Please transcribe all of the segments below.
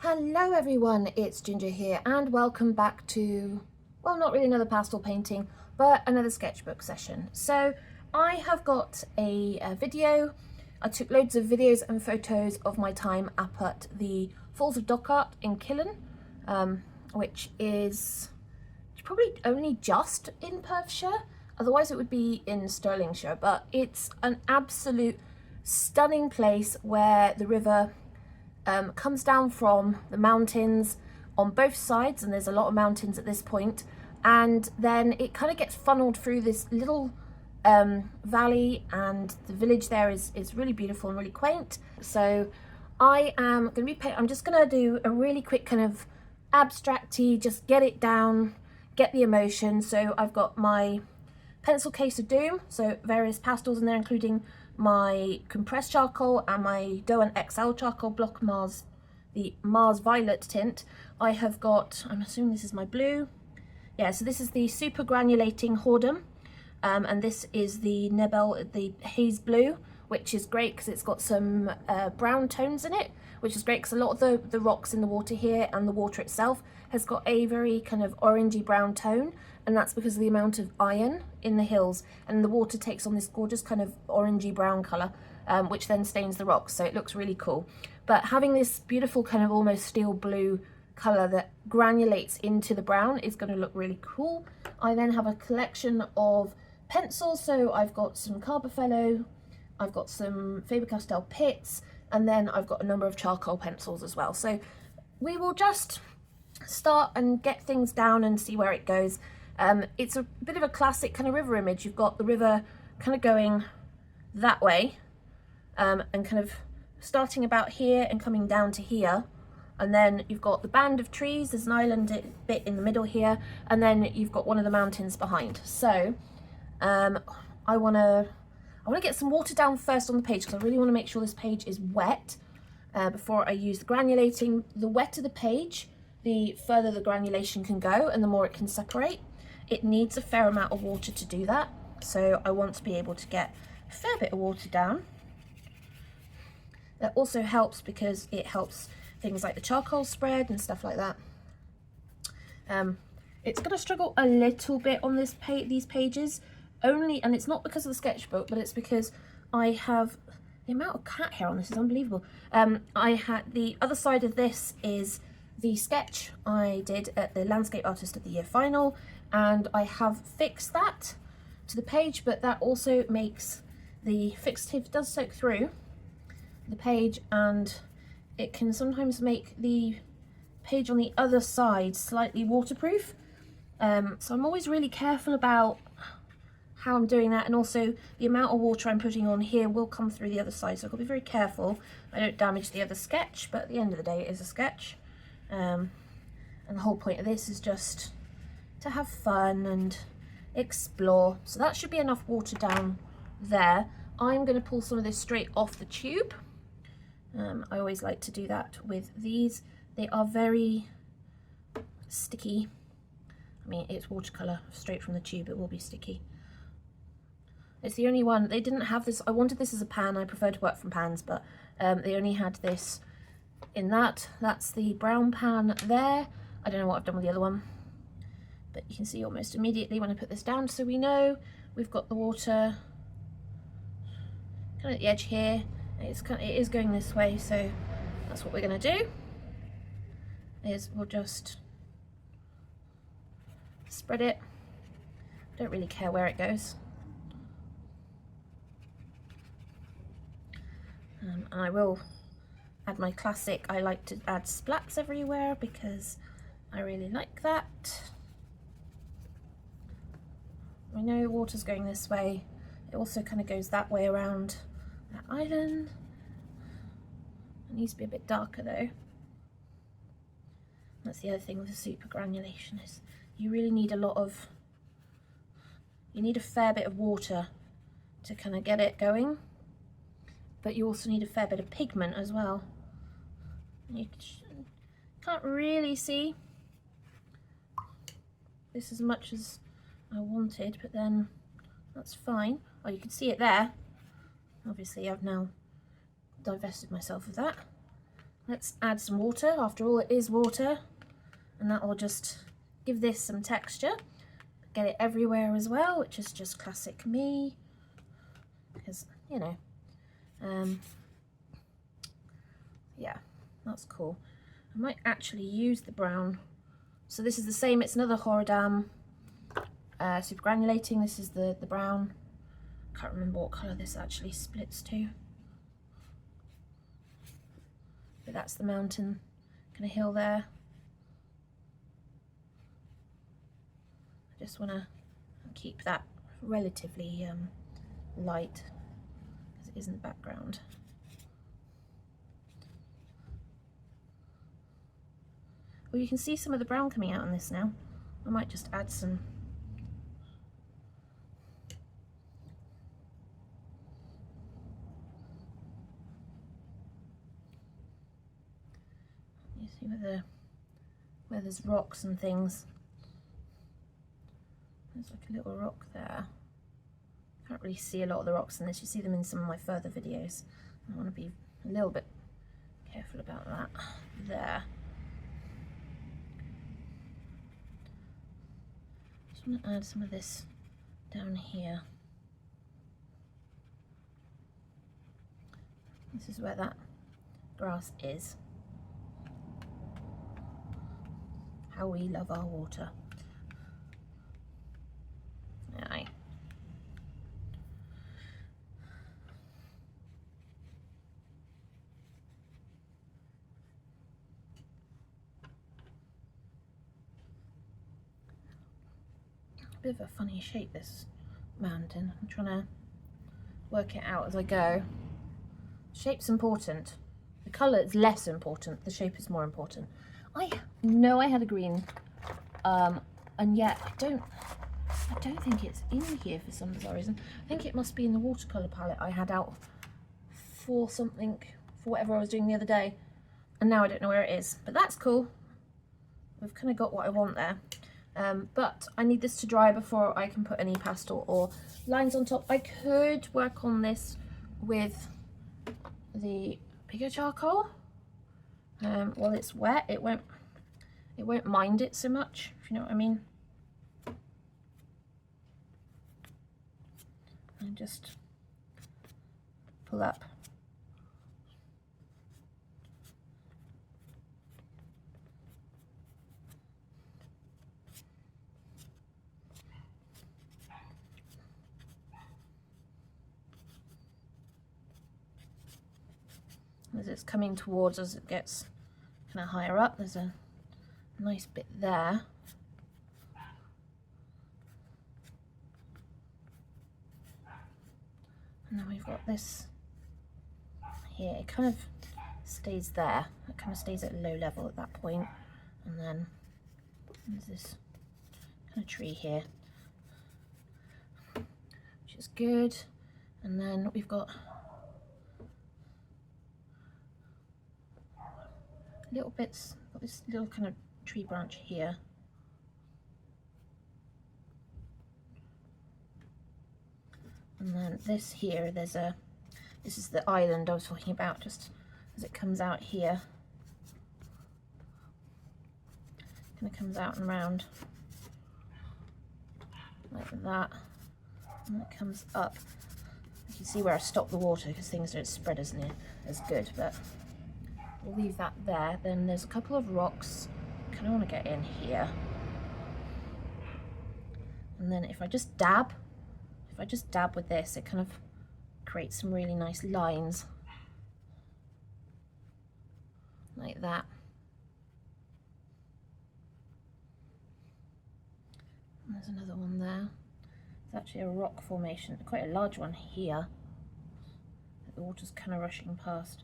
Hello everyone, it's Ginger here and welcome back to, well, not really another pastel painting, but another sketchbook session. So I have got a video. I took loads of videos and photos of my time up at the Falls of Dochart in Killin, which is probably only just in Perthshire, otherwise it would be in Stirlingshire, but it's an absolute stunning place where the river comes down from the mountains on both sides, and there's a lot of mountains at this point, and then it kind of gets funneled through this little valley, and the village there is really beautiful and really quaint. So I am going to be I'm just going to do a really quick kind of abstracty, just get it down, get the emotion. So I've got my pencil case of doom, so various pastels in there, including my compressed charcoal and my Doan XL charcoal block Mars, the Mars Violet tint. I have got, I'm assuming this is my blue. Yeah, so this is the super granulating Hordem, and this is the Nebel, the Haze Blue, which is great because it's got some brown tones in it, which is great because a lot of the rocks in the water here and the water itself has got a very kind of orangey brown tone, and that's because of the amount of iron in the hills, and the water takes on this gorgeous kind of orangey brown colour, which then stains the rocks, so it looks really cool. But having this beautiful kind of almost steel blue colour that granulates into the brown is going to look really cool. I then have a collection of pencils, so I've got some Carbonfellow, I've got some Faber-Castell pits, and then I've got a number of charcoal pencils as well. So we will just start and get things down and see where it goes. It's a bit of a classic kind of river image. You've got the river kind of going that way, and kind of starting about here and coming down to here, and then you've got the band of trees. There's an island bit in the middle here, and then you've got one of the mountains behind. So I want to get some water down first on the page, because I really want to make sure this page is wet before I use the granulating. The wetter the page, the further the granulation can go and the more it can separate. It needs a fair amount of water to do that, so I want to be able to get a fair bit of water down. That also helps because it helps things like the charcoal spread and stuff like that. It's going to struggle a little bit on these pages, only, and it's not because of the sketchbook, but it's because I have the amount of cat hair on this is unbelievable. I had the other side of this is the sketch I did at the Landscape Artist of the Year final, and I have fixed that to the page, but that also makes the fixative does soak through the page, and it can sometimes make the page on the other side slightly waterproof. So I'm always really careful about how I'm doing that, and also the amount of water I'm putting on here will come through the other side, so I've got to be very careful I don't damage the other sketch, but at the end of the day it is a sketch. And the whole point of this is just to have fun and explore. So that should be enough water down there. I'm going to pull some of this straight off the tube. I always like to do that with these. They are very sticky. I mean, it's watercolour straight from the tube, it will be sticky. It's the only one, they didn't have this, I wanted this as a pan, I prefer to work from pans, but they only had this in that. That's the brown pan there. I don't know what I've done with the other one, but you can see almost immediately when I put this down, so we know we've got the water kind of at the edge here. It is going this way, so that's what we're going to do, is we'll just spread it. Don't really care where it goes. And I will add my classic, I like to add splats everywhere because I really like that. I know water's going this way, it also kind of goes that way around that island. It needs to be a bit darker though. That's the other thing with the super granulation, is you really need you need a fair bit of water to kind of get it going, but you also need a fair bit of pigment as well. You can't really see this as much as I wanted, but then that's fine. Oh, you can see it there. Obviously I've now divested myself of that. let's add some water. After all, it is water, and that will just give this some texture. Get it everywhere as well, which is just classic me, because, you know, yeah, that's cool. I might actually use the brown. So this is the same, it's another Horadam super granulating. This is the brown. Can't remember what colour this actually splits to. But that's the mountain kind of hill there. I just want to keep that relatively light, because it is in the background. Well, you can see some of the brown coming out on this now. I might just add some. You see where there's rocks and things. There's like a little rock there. Can't really see a lot of the rocks in this. You see them in some of my further videos. I want to be a little bit careful about that there. Just want to add some of this down here. This is where that grass is. How we love our water. Aye. A bit of a funny shape, this mountain. I'm trying to work it out as I go. Shape's important. The colour is less important. The shape is more important. I know I had a green, and yet I don't think it's in here for some bizarre reason. I think it must be in the watercolour palette I had out for something, for whatever I was doing the other day, and now I don't know where it is, but that's cool. We've kind of got what I want there, but I need this to dry before I can put any pastel or lines on top. I could work on this with the bigger charcoal. While it's wet, it won't mind it so much, if you know what I mean. And just pull up. As it's coming towards us, it gets kind of higher up. There's a nice bit there. And then we've got this here. It kind of stays there. It kind of stays at a low level at that point. And then there's this kind of tree here, which is good. And then we've got little bits, got this little kind of tree branch here. And then this here, this is the island I was talking about, just as it comes out here. Kind of comes out and around like that, and it comes up. You can see where I stopped the water because things don't spread as good, but we'll leave that there. Then there's a couple of rocks. I kind of want to get in here. And then if I just dab with this, it kind of creates some really nice lines. Like that. And there's another one there. It's actually a rock formation, quite a large one here. The water's kind of rushing past.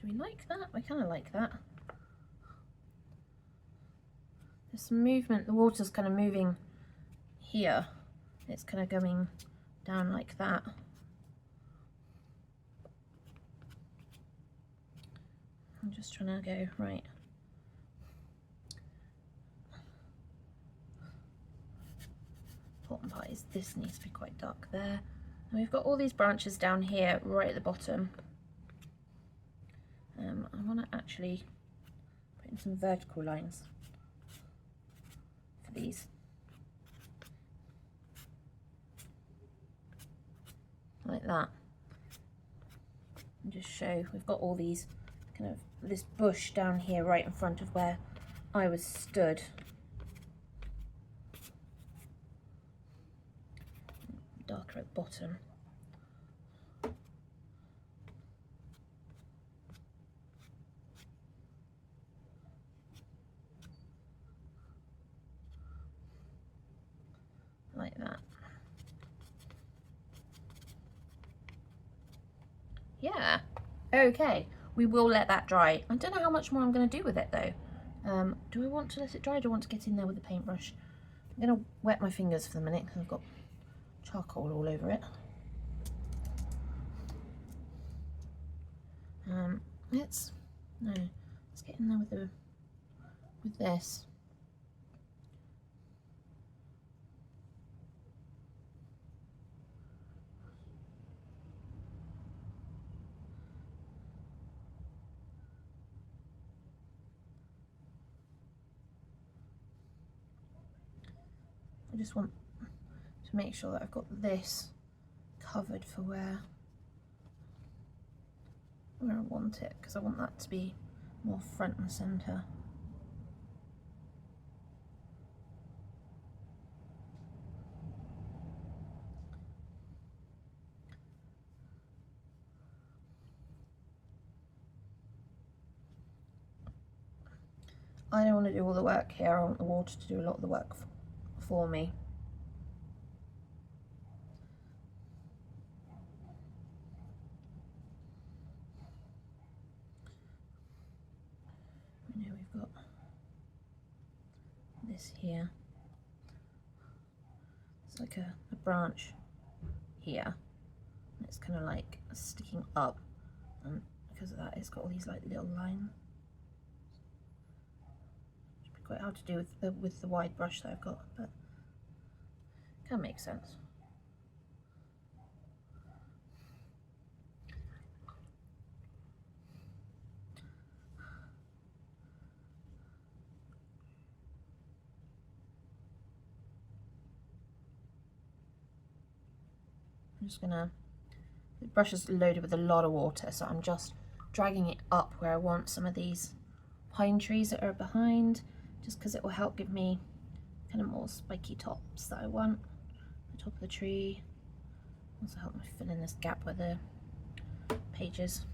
Do we like that? I kind of like that. There's some movement. The water's kind of moving here. It's kind of going down like that. I'm just trying to go right. Important part is this needs to be quite dark there. And we've got all these branches down here right at the bottom. I want to actually put in some vertical lines for these. Like that. And just show we've got all these kind of this bush down here right in front of where I was stood. Darker at the bottom. Like that. Yeah, okay, we will let that dry. I don't know how much more I'm going to do with it though. Do I want to let it dry or do I want to get in there with the paintbrush? I'm going to wet my fingers for the minute because I've got charcoal all over it. Let's get in there with this. I just want to make sure that I've got this covered for where I want it, because I want that to be more front and centre. I don't want to do all the work here, I want the water to do a lot of the work for me. You know, we've got this here. It's like a branch here. It's kind of like sticking up, and because of that it's got all these like little lines. Should be quite hard to do with the wide brush that I've got, but it can make sense. I'm just gonna, the brush is loaded with a lot of water, so I'm just dragging it up where I want some of these pine trees that are behind, just because it will help give me kind of more spiky tops that I want. The top of the tree also help me fill in this gap where the pages.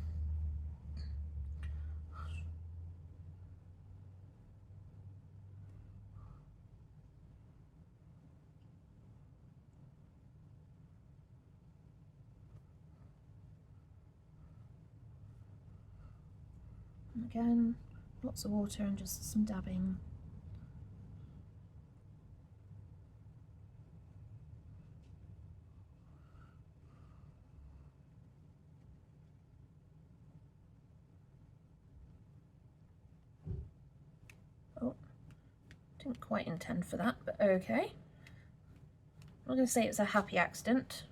And again, lots of water and just some dabbing. Oh, didn't quite intend for that, but okay. I'm not going to say it's a happy accident.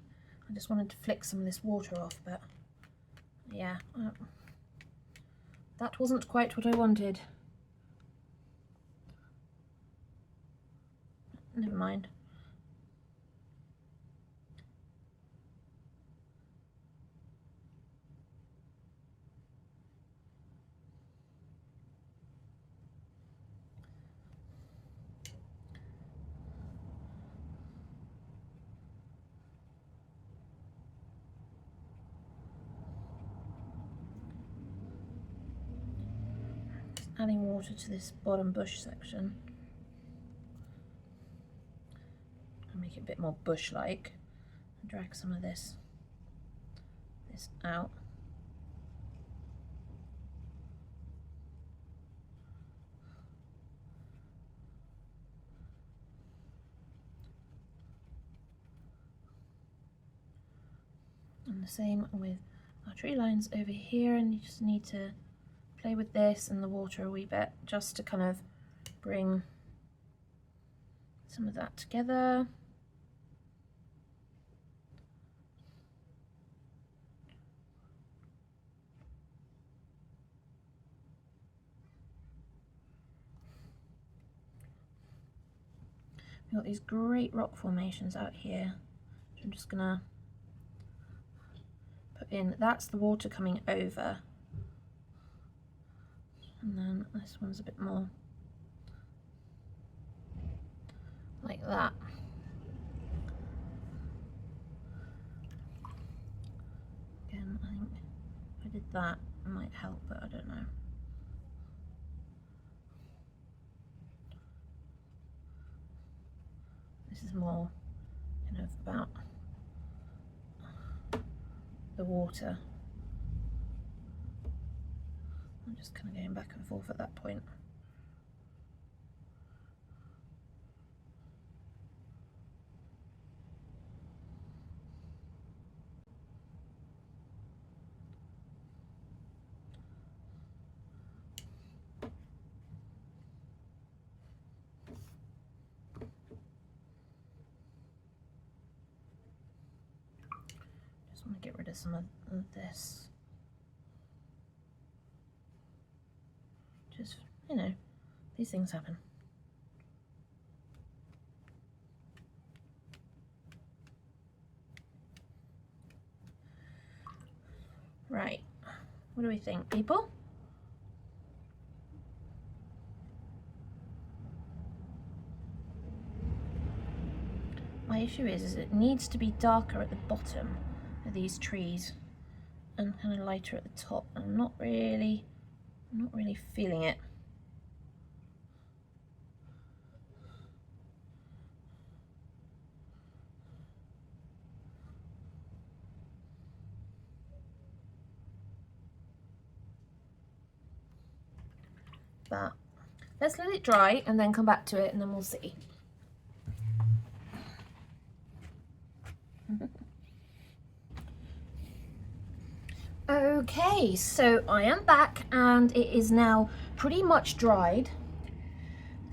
I just wanted to flick some of this water off, but yeah, that wasn't quite what I wanted. Never mind. Adding water to this bottom bush section and make it a bit more bush-like. Drag some of this out. And the same with our tree lines over here, and you just need to play with this and the water a wee bit just to kind of bring some of that together. We've got these great rock formations out here. I'm just gonna put in, that's the water coming over. And then this one's a bit more like that. Again, I think if I did that, it might help, but I don't know. This is more kind of about the water. I'm just kind of going back and forth at that point. Just want to get rid of some of this. Just, you know, these things happen. Right, what do we think, people? My issue is it needs to be darker at the bottom of these trees and kind of lighter at the top. I'm not really feeling it. But let's let it dry and then come back to it and then we'll see. Okay, so I am back and it is now pretty much dried.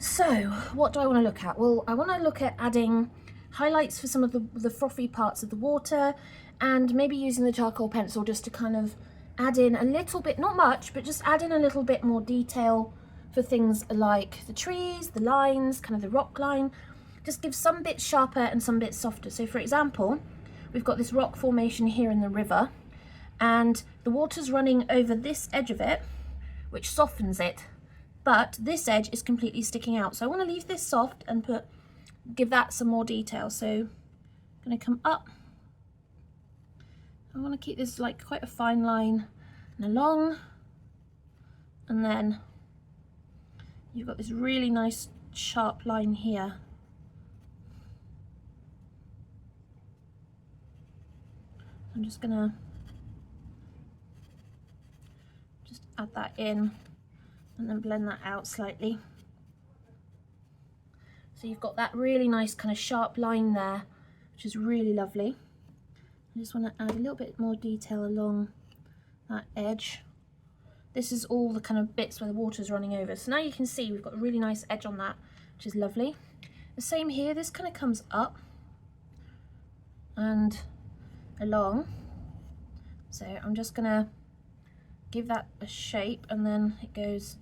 So what do I want to look at? Well, I want to look at adding highlights for some of the frothy parts of the water, and maybe using the charcoal pencil just to kind of add in a little bit, not much, but just add in a little bit more detail for things like the trees, the lines, kind of the rock line. Just give some bits sharper and some bits softer. So for example, we've got this rock formation here in the river, and the water's running over this edge of it, which softens it, but this edge is completely sticking out. So I want to leave this soft and give that some more detail. So I'm going to come up. I want to keep this like quite a fine line and along, and then you've got this really nice sharp line here. I'm just gonna add that in and then blend that out slightly. So you've got that really nice kind of sharp line there, which is really lovely. I just want to add a little bit more detail along that edge. This is all the kind of bits where the water's running over. So now you can see we've got a really nice edge on that, which is lovely. The same here, this kind of comes up and along. So I'm just gonna give that a shape and then it goes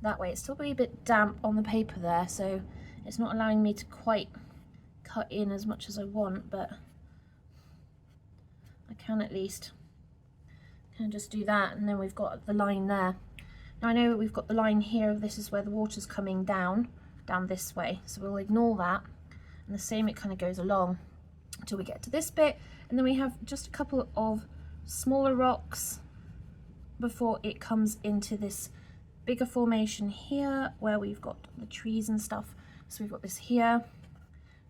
that way. It's still a bit damp on the paper there, so it's not allowing me to quite cut in as much as I want, but I can at least kind of just do that, and then we've got the line there. Now I know we've got the line here, this is where the water's coming down this way, so we'll ignore that, and the same, it kind of goes along until we get to this bit, and then we have just a couple of smaller rocks before it comes into this bigger formation here where we've got the trees and stuff. So we've got this here.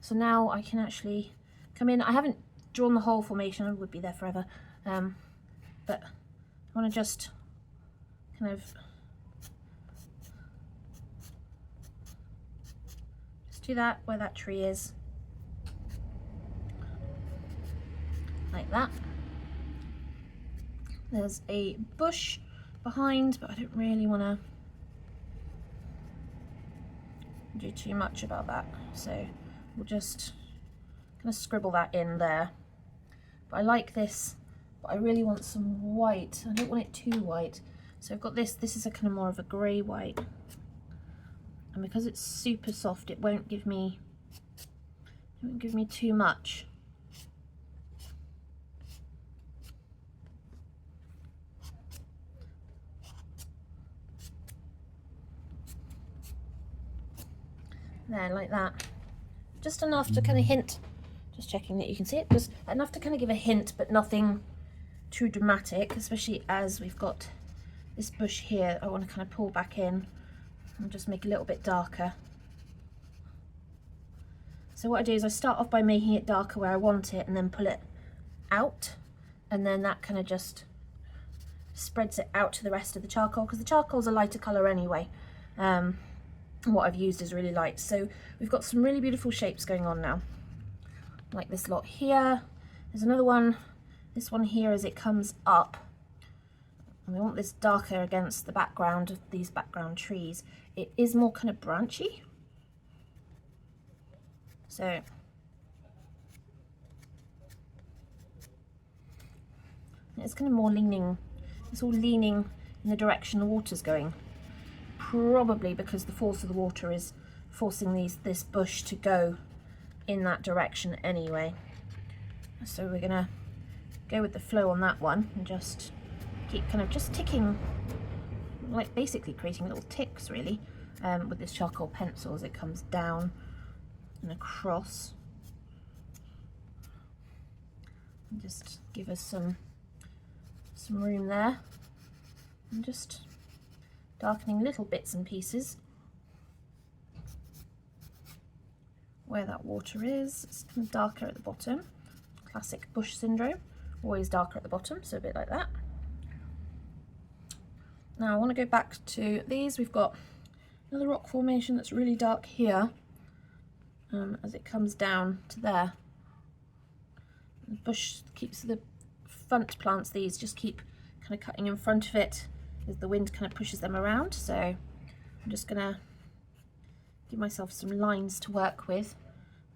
So now I can actually come in. I haven't drawn the whole formation, I would be there forever, but I want to just kind of just do that where that tree is, like that. There's a bush behind, but I don't really want to do too much about that, so we'll just kind of scribble that in there. But I like this, but I really want some white. I don't want it too white, so I've got this is a kind of more of a grey white, and because it's super soft it won't give me Don't give me too much. There, like that. Just enough to kind of hint, just checking that you can see it, just enough to kind of give a hint, but nothing too dramatic, especially as we've got this bush here. I want to kind of pull back in and just make it a little bit darker. So what I do is I start off by making it darker where I want it and then pull it out, and then that kind of just spreads it out to the rest of the charcoal, because the charcoal's a lighter colour anyway. What I've used is really light. So we've got some really beautiful shapes going on now, like this lot here. There's another one, this one here as it comes up, and we want this darker against the background of these background trees. It is more kind of branchy, so it's kind of more leaning, it's all leaning in the direction the water's going, probably because the force of the water is forcing this bush to go in that direction anyway. So we're gonna go with the flow on that one and just keep kind of just ticking, like basically creating little ticks really, with this charcoal pencil as it comes down and across, and just give us some room there, and just darkening little bits and pieces where that water is. It's kind of darker at the bottom, classic bush syndrome, always darker at the bottom, so a bit like that. Now I want to go back to these. We've got another rock formation that's really dark here, as it comes down to there. The bush keeps, the front plants, these just keep kind of cutting in front of it as the wind kind of pushes them around. So I'm just gonna give myself some lines to work with,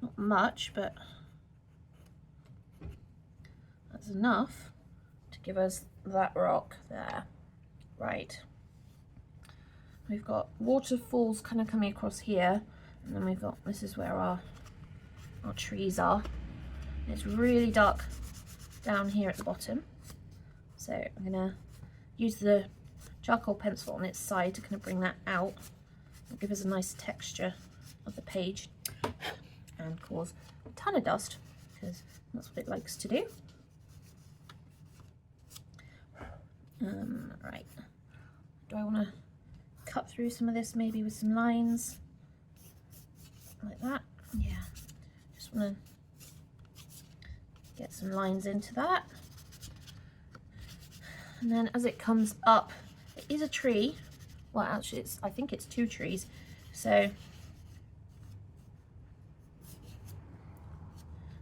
not much, but that's enough to give us that rock there. Right, we've got waterfalls kind of coming across here, and then we've got, this is where our trees are. It's really dark down here at the bottom, so I'm gonna use the charcoal pencil on its side to kind of bring that out and give us a nice texture of the page and cause a ton of dust, because that's what it likes to do. Right, do I want to cut through some of this maybe with some lines like that? Yeah, just want to get some lines into that. And then as it comes up, it is a tree. Well, actually, I think it's two trees. So,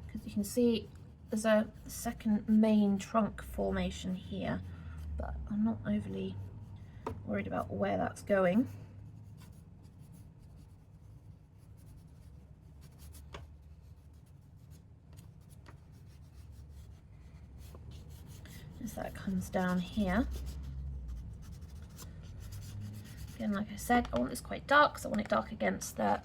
because you can see there's a second main trunk formation here, but I'm not overly worried about where that's going. As that comes down here. Again, like I said, I want this quite dark, because I want it dark against the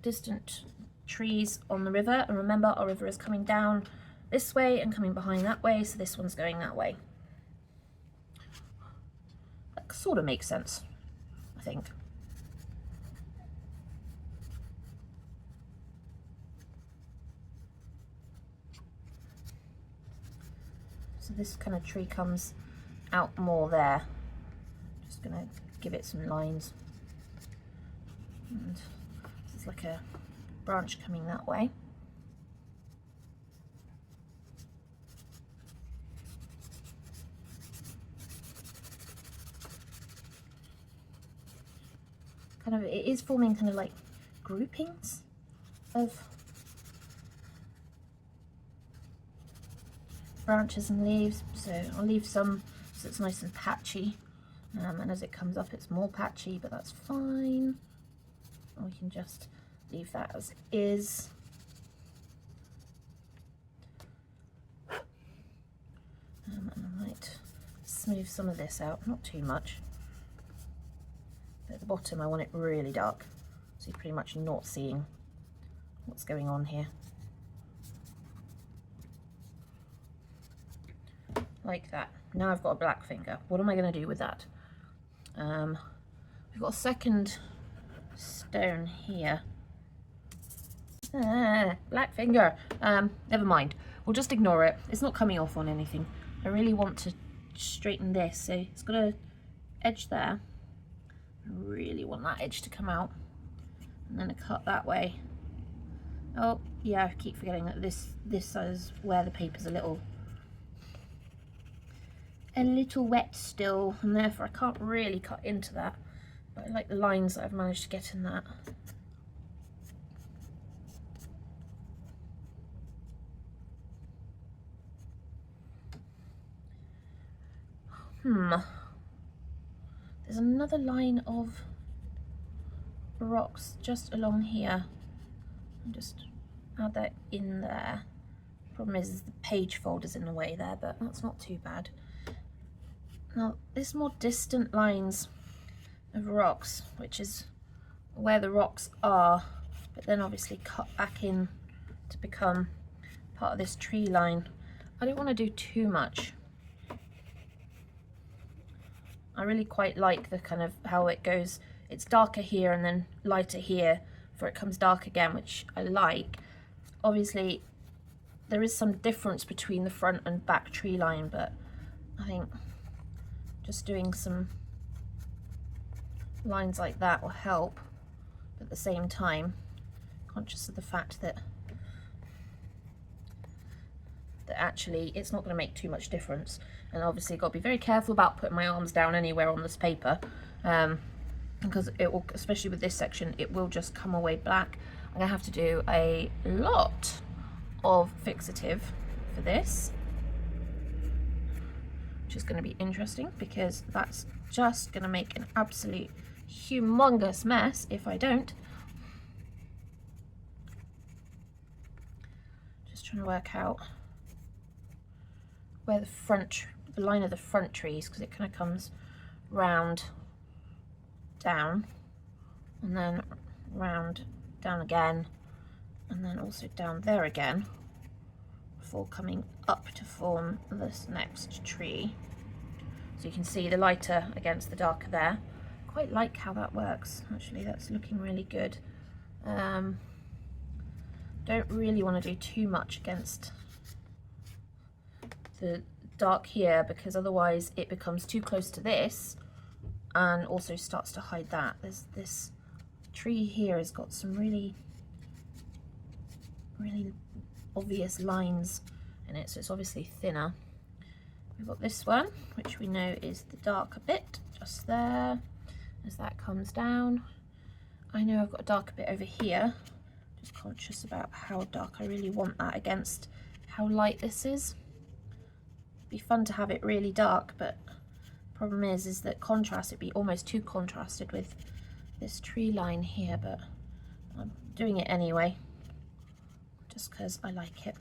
distant trees on the river. And remember, our river is coming down this way and coming behind that way, so this one's going that way. That sort of makes sense, I think. So this kind of tree comes out more there. Just gonna give it some lines. And it's like a branch coming that way. Kind of, it is forming kind of like groupings of branches and leaves, so I'll leave some so it's nice and patchy, and as it comes up it's more patchy, but that's fine. Or we can just leave that as is. And I might smooth some of this out, not too much. But at the bottom I want it really dark, so you're pretty much not seeing what's going on here. like that. Now I've got a black finger. What am I going to do with that? We've got a second stone here. Black finger. Never mind. We'll just ignore it. It's not coming off on anything. I really want to straighten this. So it's got an edge there. I really want that edge to come out. And then a cut that way. Oh, yeah, I keep forgetting that this is where the paper's a little wet still, and therefore I can't really cut into that. But I like the lines that I've managed to get in that. There's another line of rocks just along here. I'll just add that in there. Problem is the page folder's in the way there, but that's not too bad. Now there's more distant lines of rocks, which is where the rocks are, but then obviously cut back in to become part of this tree line. I don't want to do too much. I really quite like the kind of how it goes. It's darker here and then lighter here before it comes dark again, which I like. Obviously there is some difference between the front and back tree line, but I think just doing some lines like that will help. But at the same time, conscious of the fact that actually it's not going to make too much difference. And obviously got to be very careful about putting my arms down anywhere on this paper, because it will, especially with this section, it will just come away black. I'm going to have to do a lot of fixative for this, which is going to be interesting because that's just going to make an absolute humongous mess if I don't. Just trying to work out where the line of the front trees, because it kind of comes round down and then round down again and then also down there again before coming up to form this next tree. So you can see the lighter against the darker there. Quite like how that works actually. That's looking really good. Don't really want to do too much against the dark here, because otherwise it becomes too close to this and also starts to hide that. There's this tree here has got some really obvious lines in it, so it's obviously thinner. We've got this one, which we know is the darker bit, just there, as that comes down. I know I've got a darker bit over here, just conscious about how dark I really want that against how light this is. Be fun to have it really dark, but problem is that contrast, it'd be almost too contrasted with this tree line here, but I'm doing it anyway just because I like it.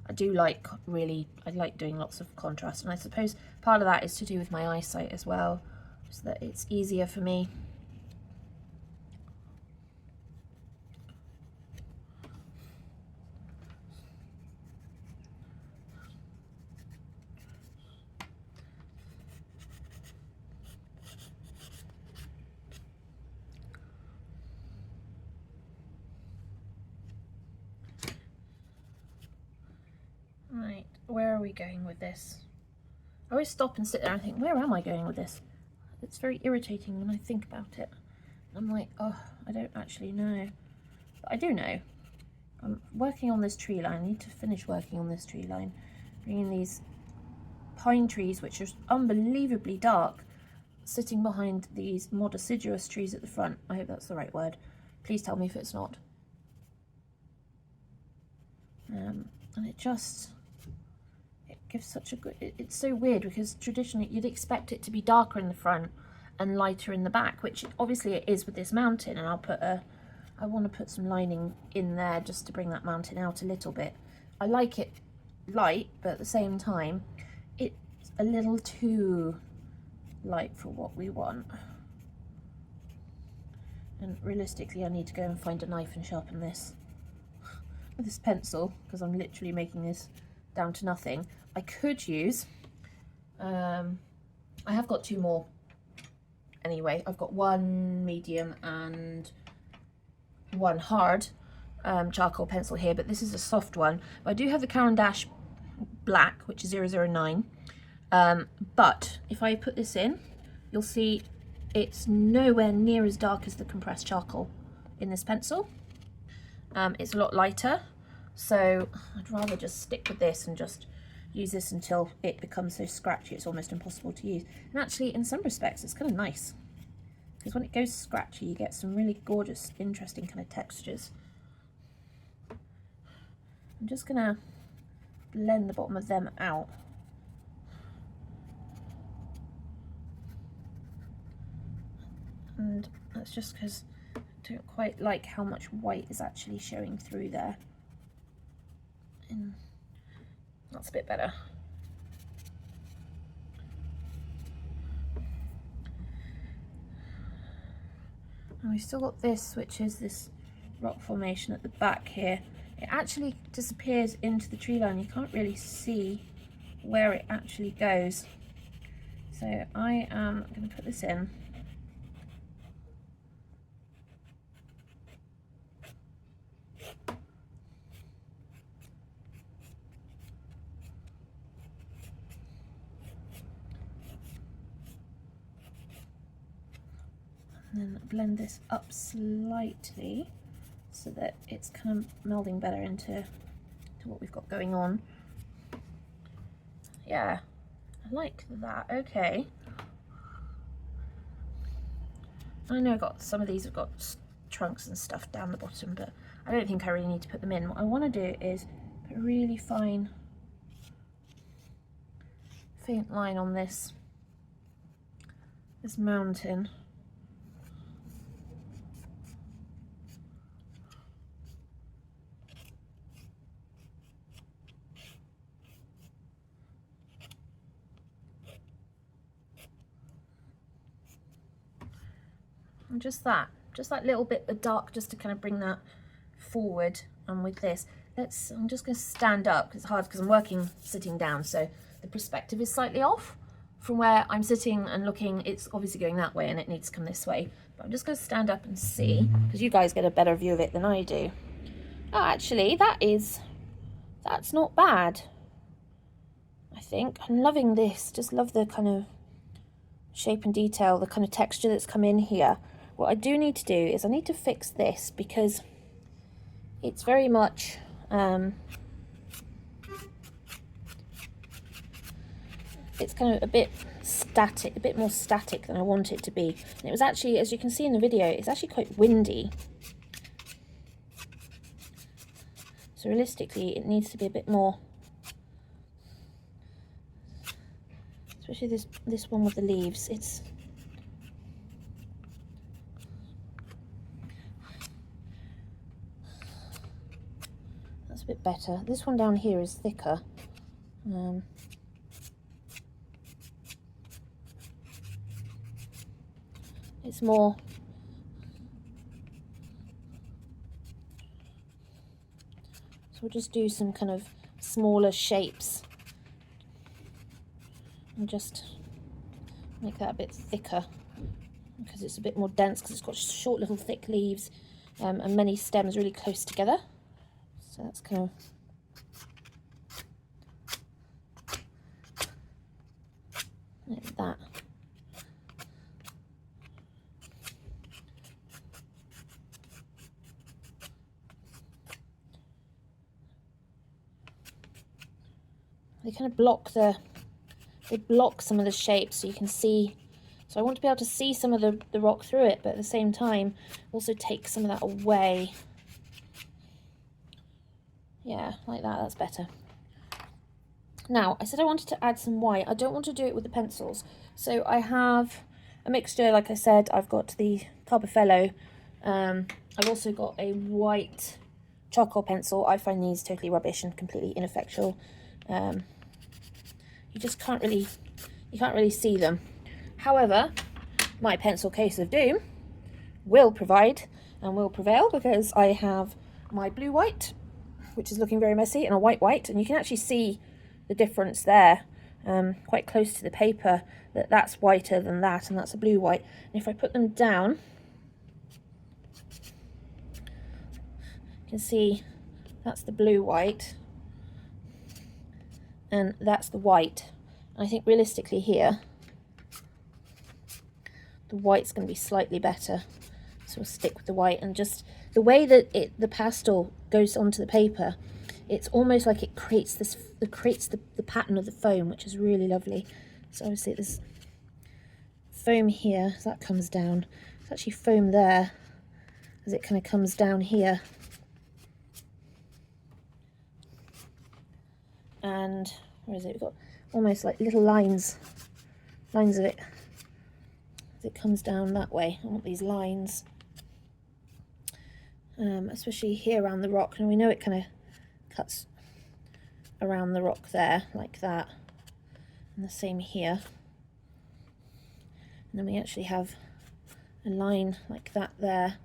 I do like I like doing lots of contrast, and I suppose part of that is to do with my eyesight as well, so that it's easier for me. Right, where are we going with this? I always stop and sit there and think, where am I going with this? It's very irritating when I think about it. I'm like, oh, I don't actually know. But I do know. I'm working on this tree line. I need to finish working on this tree line. Bringing these pine trees, which are unbelievably dark, sitting behind these more deciduous trees at the front. I hope that's the right word. Please tell me if it's not. And it gives such a good, it's so weird because traditionally you'd expect it to be darker in the front and lighter in the back, which obviously it is with this mountain, and I want to put some lining in there just to bring that mountain out a little bit. I like it light, but at the same time it's a little too light for what we want. And realistically I need to go and find a knife and sharpen this with this pencil, because I'm literally making this down to nothing. I could use I have got 2 more anyway. I've got 1 medium and 1 hard charcoal pencil here, but this is a soft one. But I do have the Caran d'Ache black, which is 009. But if I put this in, you'll see it's nowhere near as dark as the compressed charcoal in this pencil. It's a lot lighter, so I'd rather just stick with this and just use this until it becomes so scratchy it's almost impossible to use. And actually, in some respects, it's kind of nice, because when it goes scratchy, you get some really gorgeous, interesting kind of textures. I'm just gonna blend the bottom of them out. And that's just because I don't quite like how much white is actually showing through there. And that's a bit better. And we've still got this, which is this rock formation at the back here. It actually disappears into the tree line. You can't really see where it actually goes. So I am going to put this in. And then blend this up slightly so that it's kind of melding better into what we've got going on. Yeah, I like that. Okay. I know I've got some of these have got trunks and stuff down the bottom, but I don't think I really need to put them in. What I want to do is put a really fine, faint line on this mountain. And just that little bit of dark, just to kind of bring that forward. And with this, I'm just going to stand up, because it's hard because I'm working sitting down, so the perspective is slightly off from where I'm sitting and looking. It's obviously going that way and it needs to come this way, but I'm just going to stand up and see, because you guys get a better view of it than I do. Oh, actually that's not bad. I think I'm loving this. Just love the kind of shape and detail, the kind of texture that's come in here. What I do need to do is I need to fix this, because it's very much it's kind of a bit static, a bit more static than I want it to be. And it was actually, as you can see in the video, it's actually quite windy. So realistically, it needs to be a bit more, especially this one with the leaves. That's a bit better. This one down here is thicker. It's more, so we'll just do some kind of smaller shapes and just make that a bit thicker, because it's a bit more dense, because it's got short little thick leaves and many stems really close together. So that's kind of, like that. They kind of block some of the shapes, so you can see. So I want to be able to see some of the rock through it, but at the same time also take some of that away. Yeah, like that, that's better. Now, I said I wanted to add some white. I don't want to do it with the pencils. So I have a mixture, like I said, I've got the Carbofello. I've also got a white charcoal pencil. I find these totally rubbish and completely ineffectual. You just can't really see them. However, my pencil case of doom will provide and will prevail, because I have my blue white, which is looking very messy, and a white white, and you can actually see the difference there. quite close to the paper, that's whiter than that, and that's a blue white. And if I put them down, you can see that's the blue white and that's the white. And I think realistically here the white's going to be slightly better, so we'll stick with the white. And just the way that the pastel goes onto the paper, it's almost like it creates the pattern of the foam, which is really lovely. So obviously there's foam here as that comes down. There's actually foam there as it kind of comes down here. And where is it? We've got almost like little lines of it as it comes down that way. I want these lines, especially here around the rock, and we know it kind of cuts around the rock there like that, and the same here. And then we actually have a line like that there.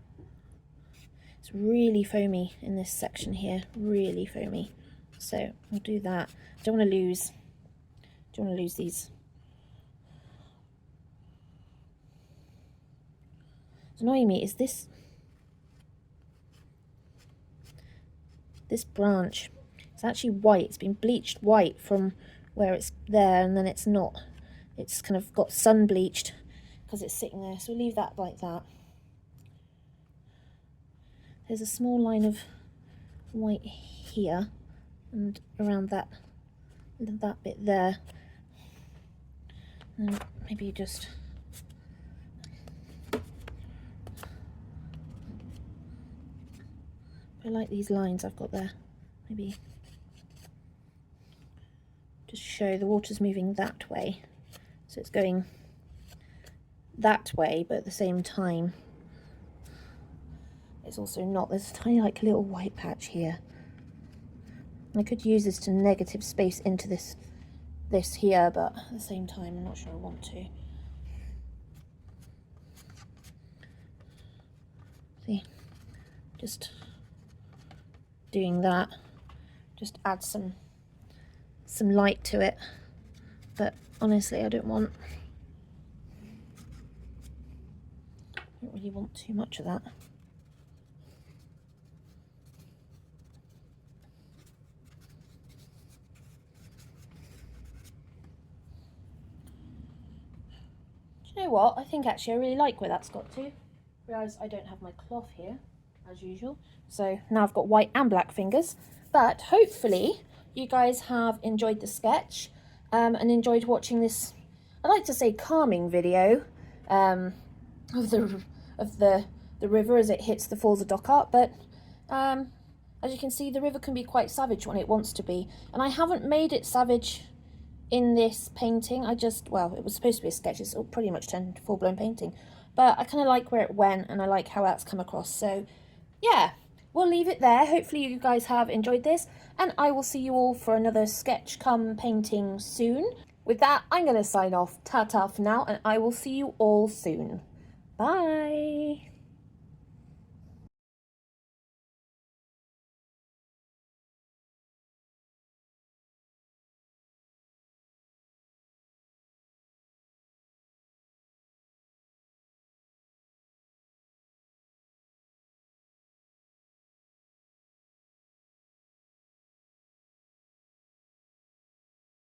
It's really foamy in this section here, really foamy. So we'll do that. Don't want to lose these. What's annoying me is this branch. It's actually white. It's been bleached white from where it's there, and then it's not. It's kind of got sun bleached because it's sitting there. So we'll leave that like that. There's a small line of white here and around that bit there. And maybe just I like these lines I've got there. Maybe just show the water's moving that way, so it's going that way, but at the same time it's also not. There's a tiny like little white patch here. I could use this to negative space into this here, but at the same time I'm not sure I want to. See, just doing that just adds some light to it, but honestly I don't really want too much of that. You know what, I think actually I really like where that's got to. Realise I don't have my cloth here as usual, so now I've got white and black fingers. But hopefully you guys have enjoyed the sketch and enjoyed watching this, I like to say, calming video of the river as it hits the Falls of Dochart. But as you can see, the river can be quite savage when it wants to be, and I haven't made it savage in this painting. Well, it was supposed to be a sketch. It's pretty much turned into full-blown painting, but I kind of like where it went and I like how that's come across. So yeah, we'll leave it there. Hopefully you guys have enjoyed this, and I will see you all for another sketch come painting soon. With that, I'm going to sign off. Ta-ta for now, and I will see you all soon. Bye.